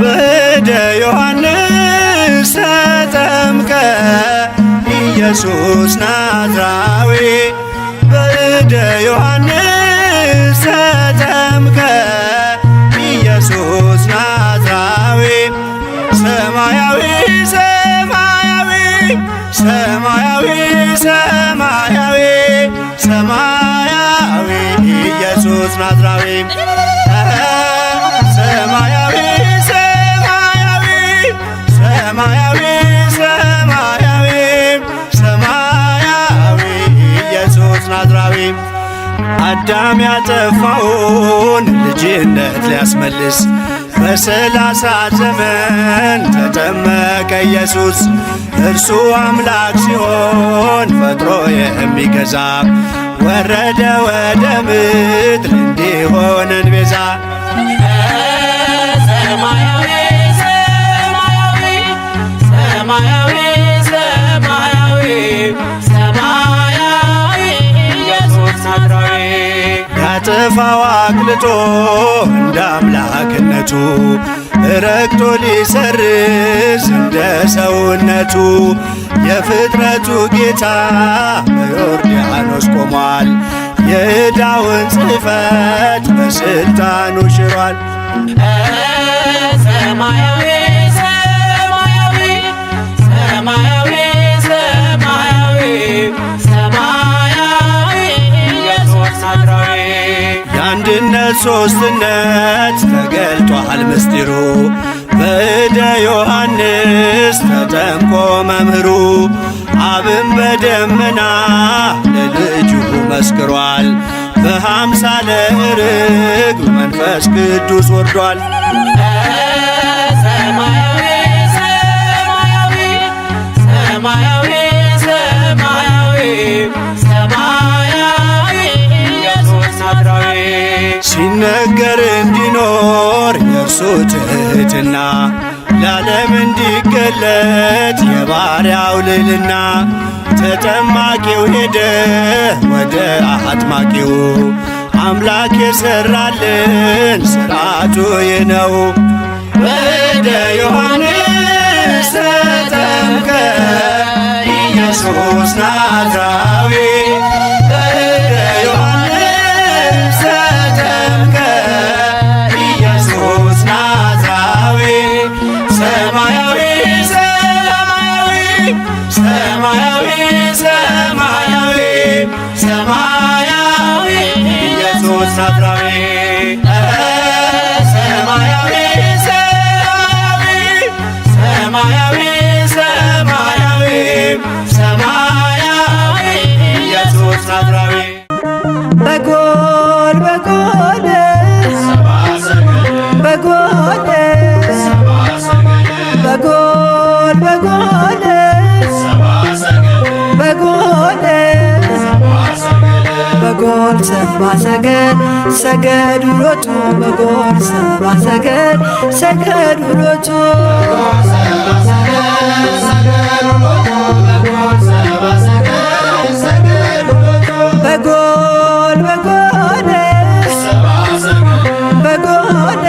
በእደ ዮሐንስ ተጠምቀ ኢየሱስ ናዝራዊ በእደ ዮሐንስ ተጠምቀ ኢየሱስ ናዝራዊ ሰማያዊ ሰማያዊ ሰማያዊ ሰማያዊ ሰማያዊ ኢየሱስ ናዝራዊ ሰማያዊ ሰማያዊ ሰማያዊ ሰማያዊ ሰማያዊ ኢየሱስ ናዝራዊ አዳም ያጠፋውን ልጅነት ሊያስመልስ በ30 ዘመን ተጠመቀ ኢየሱስ። እርሱ አምላክ ሲሆን ፈጥሮ የሚገዛ ወረደ ወደ ምድር እንዲሆነን ቤዛ። ሰማያዊ ሰማያዊ ሰማያዊ ሰማያዊ ሰማያዊ ኢየሱስ ናዝራዊ ያጠፋው አቅልጦ እንደ አምላክነቱ ረግጦ ሊሰርዝ እንደ ሰውነቱ የፍጥረቱ ጌታ በዮርዳኖስ ቆሟል። የዕዳውን ጽሕፈት በስልጣኑ ሽሯል። ሰማያዊ ሰማያዊ ሰማያዊ ሰማያዊ ሰማያዊ ኢየሱስ ናዝራዊ የአንድነት ሦስትነት ተገልጧል ምስጢሩ በእደ ዮሐንስ ተጠምቆ መምህሩ። አብን በደመና ለልጁ መስክሯል። በአምሳለ ርግብ መንፈስ ቅዱስ ወርዷል። ሰማያዊ ሰማያዊ ሰማያዊ ሰማያዊ ሰማያዊ ኢየሱስ ናዝራዊ ሲነገር እንዲኖር የእርሱ ትሕትና ለዓለም እንዲገለጥ የባሪያው ልዕልና። ተጠማቂው ሄደ ወደ አጥማቂው አምላክ የሠራልን ሥርዓቱ ይህ ነው። በእደ ዮሐንስ ተጠምቀ ኢየሱስ ናዝራዊ በእደ ዮሐንስ ተጠምቀ ኢየሱስ ናዝራዊ ሰማያዊ ሰማያዊ ሰማያዊ ሰማያዊ ሰማያዊ ኢየሱስ ናዝራዊ ሰማያዊ ሰማያዊ ሰማያዊ ሰማያዊ ኢየሱስ ናዝራዊ በጎል በጎል በጎል በጎል በጎል በጎል በጎል ሰባ ሰገድ ሰገዱ ሎቱ በጎል ሰባ ሰገድ ሰገዱ ሎቱ በጎል በጎል በጎል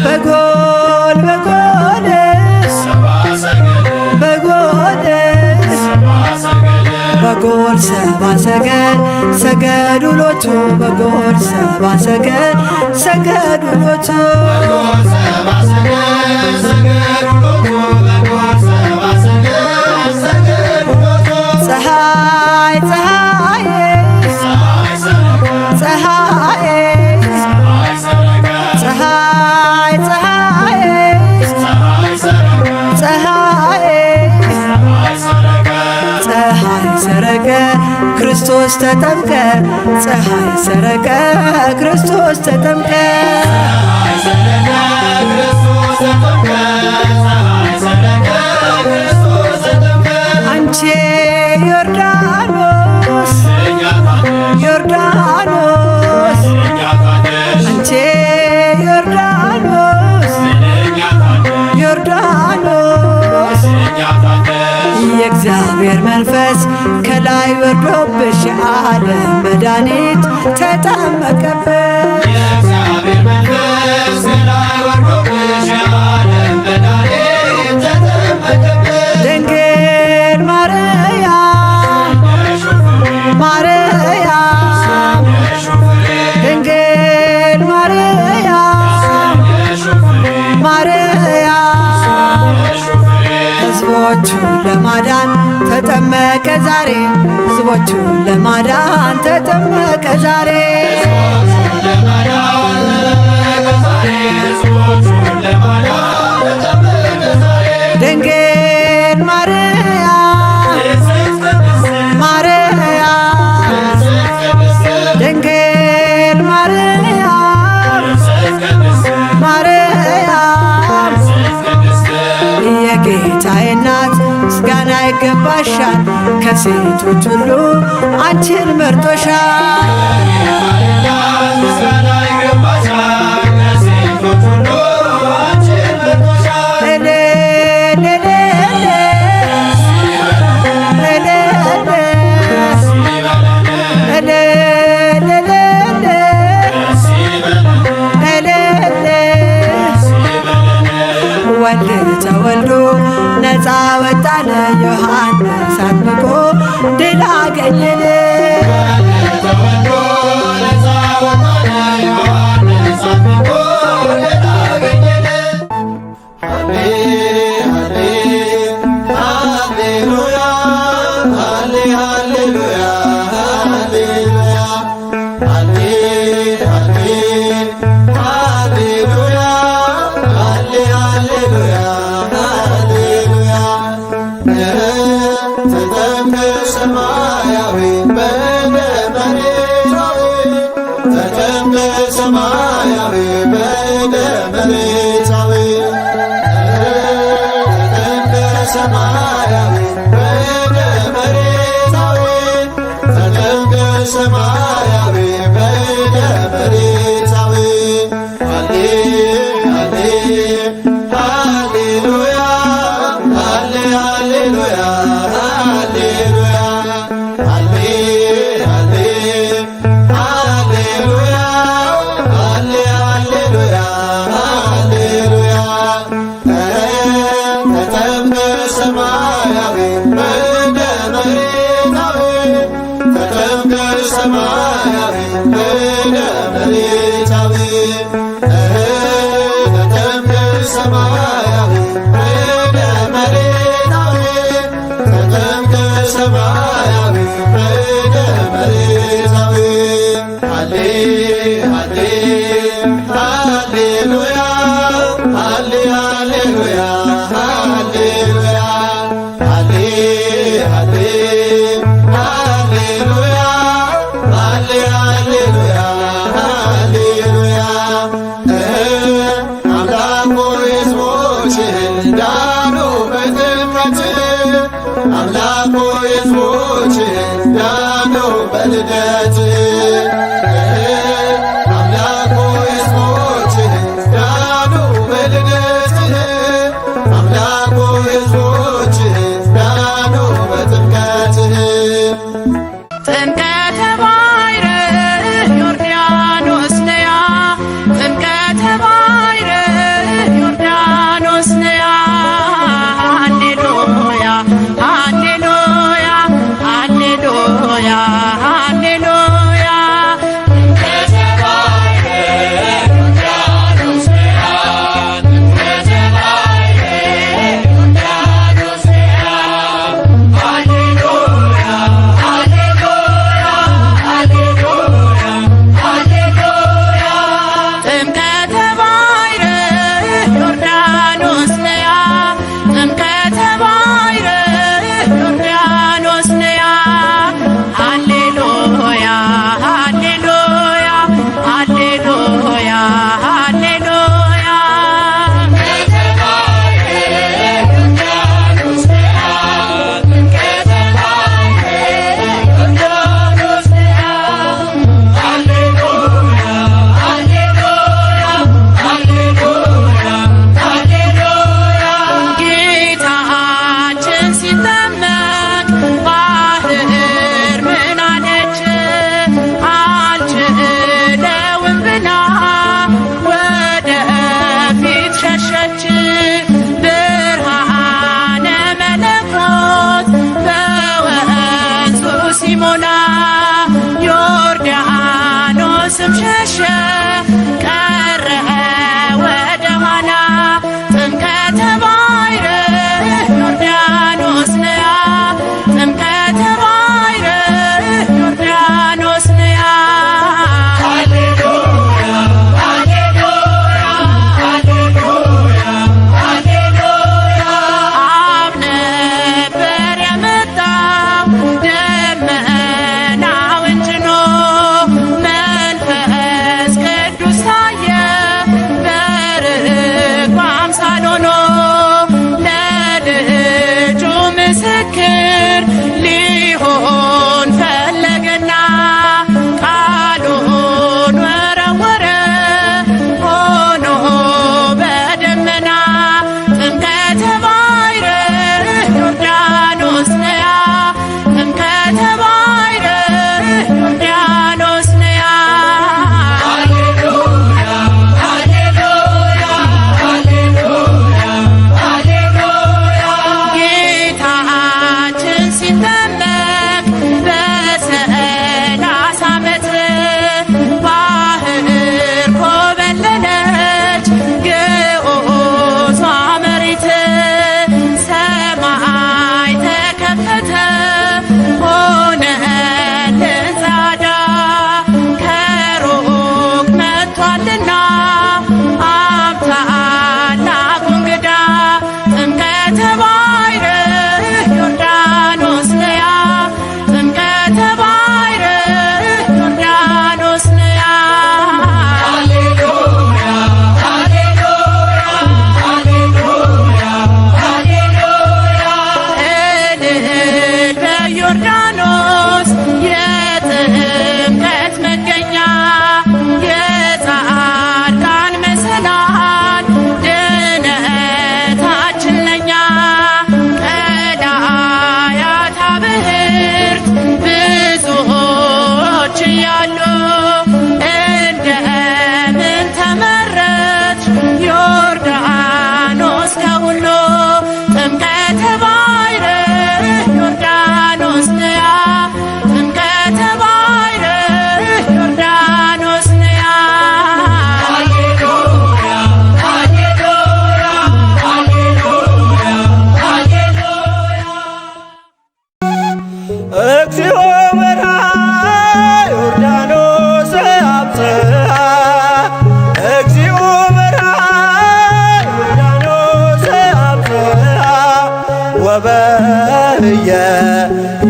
በጎል በጎል በጎል በጎል ሰባ ሰገድ ሰገዱ ሎቱ በጎል ሰባ ሰገድ ሰገዱ ሎቱ ፀሐይ ፀሐይ ፀሐይ ፀሐይ ፀሐይ ፀሐይ ሰረቀ ክርስቶስ ተጠምቀ ፀሐይ ሰረቀ ክርስቶስ ተጠምቀ አንቺ ዮርዳኖስ ዮርዳኖስ አንቺ ዮርዳኖስ ዮርዳኖስ የእግዚአብሔር መንፈስ ከላይ ወርዶብሽ የዓለም መድኃኒት ተጠመቀብሽ። ሕዝቦቹን ለማዳን ተጠመቀ ዛሬ ሕዝቦቹን ለማዳን ተጠመቀ ዛሬ ድንግል ማርያም ማርያም ድንግል ማርያም ማርያም የጌታዬ እናት ምስጋና ይገባሻል ከሴቶች ሁሉ አንቺን መርጦሻል ወልድ ተወልዶ ነፃ ወጣነ ዮሐንስ አጥምቆ ድል አገኘን ሰማያዊ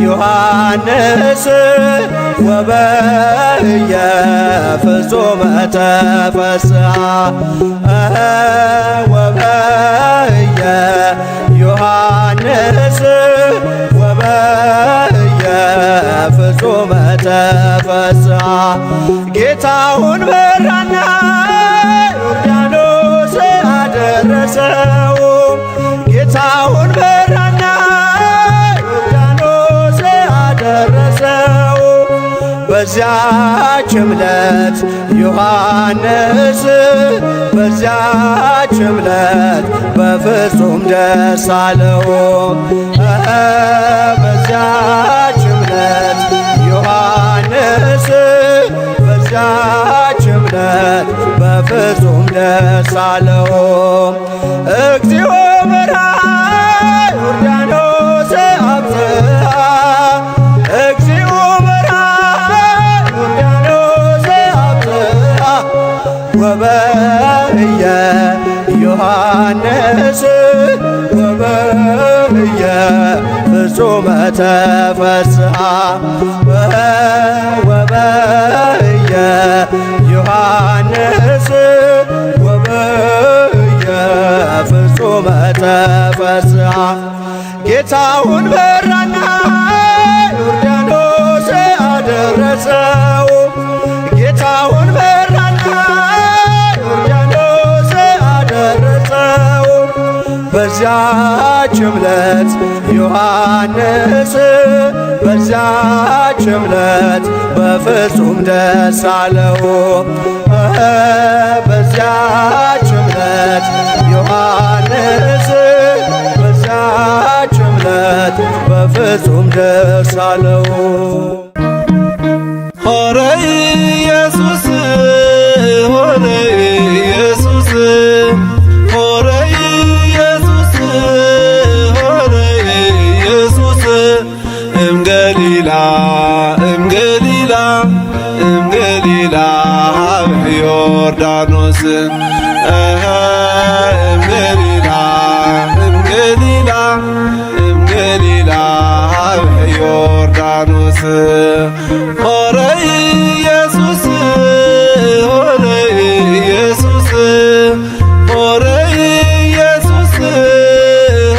ዮሐንስ ወበየ ፍጹመ ተፈስሐ ወበየ ዮሐንስ ወበየ ፍጹመ ተፈስሐ ጌታውን መራና ዮርዳኖስ አደረሰው ጌታውን መራና ዮርዳኖስ አደረሰው በዚያች ዕለት ዮሐንስ በዚያች ዕለት በፍጹም ደስ አለው በዚያች ዕለት ዮሐንስ በዚያች ዕለት በፍጹም ደስ አለው እግዚኦ በርሃ ዮርዳኖስ አብጽሐ እግዚኦ በርሃ ዮርዳኖስ አብጽሐ ወበየ ዮሐንስ ወበየ ፍጹመ ተፈስሐ ወበየ ዮሐንስ ወበየ ፍጹመ ተፈስሐ ጌታውን መራና ዮርዳኖስ አደረሰው ጌታውን መራና ዮርዳኖስ አደረሰው በዚያች ዕለት ዮሐንስ በዚያች ዕለት በፍጹም ደስ አለው በዚያች ዕለት ዮሐንስ በዚያች ዕለት በፍጹም ደስ አለው ሆረ ኢየሱስ ሆረ ኢየሱስ ሆረ ኢየሱስ ሆረ ኢየሱስ እምገሊላ እምገሊላ እምገሊላ ሀበ ዮርዳኖስ እምገሊላ እምገሊላ እምገሊላ ሀበ ዮርዳኖስ ሆረ ኢየሱስ ሆረ ኢየሱስ ሆረ ኢየሱስ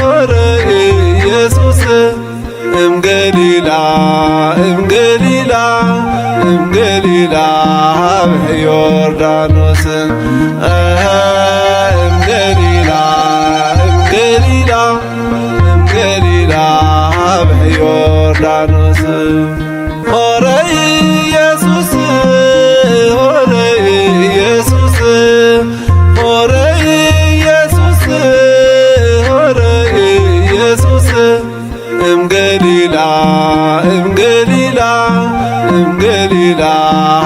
ሆረ ኢየሱስ እምገሊላ እምገሊላ እምገሊላ ሀበ ዮርዳኖስ እምገሊላ እምገሊላ እምገሊላ ሀበ ዮርዳኖስ ሆረ ኢየሱስ ሆረ ኢየሱስ ሆረ ኢየሱስ ሆረ ኢየሱስ እምገሊላ እምገሊላ እምገሊላ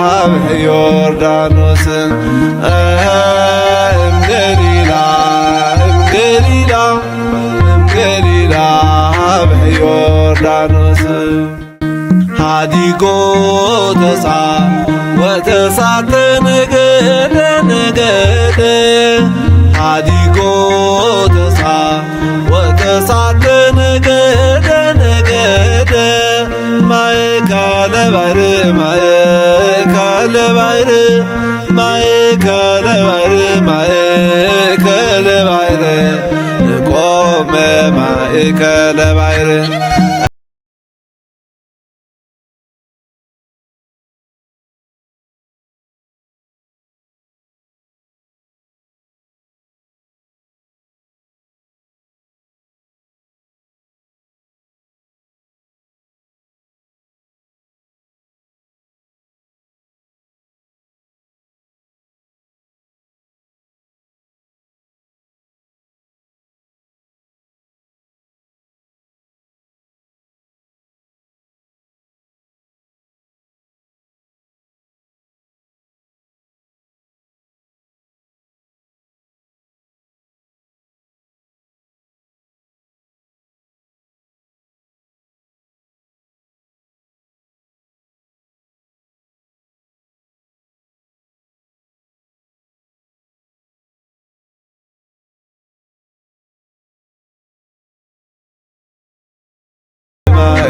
ሀበ ዮርዳኖስ እምገሊላ እምገሊላ እምገሊላ ሀበ ዮርዳኖስ ሀዲጎ ተሳ ወተሳተ ነገደ ነገደ ሀዲጎ ተሳ ወተሳተ ነገደ ነገደ ማእከለ ባሕር ማእከለ ባሕር ማእከለ ባሕር ማእከለ ባሕር ቆመ ማእከለ ባሕር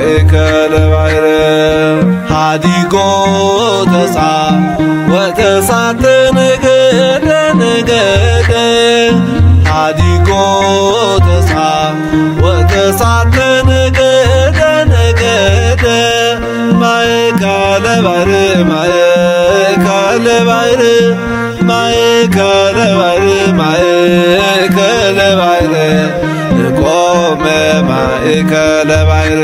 ማእከለ ባሕር ሃዲጎ ተሳ ወተሳተ ነገደ ነገደ ሃዲጎ ተሳ ወተሳተ ነገደ ነገደ ማእከለ ባሕር ማእከለ ባሕር ማእከለ ባሕር ማእከለ ባሕር ቆመ ማእከለ ባሕር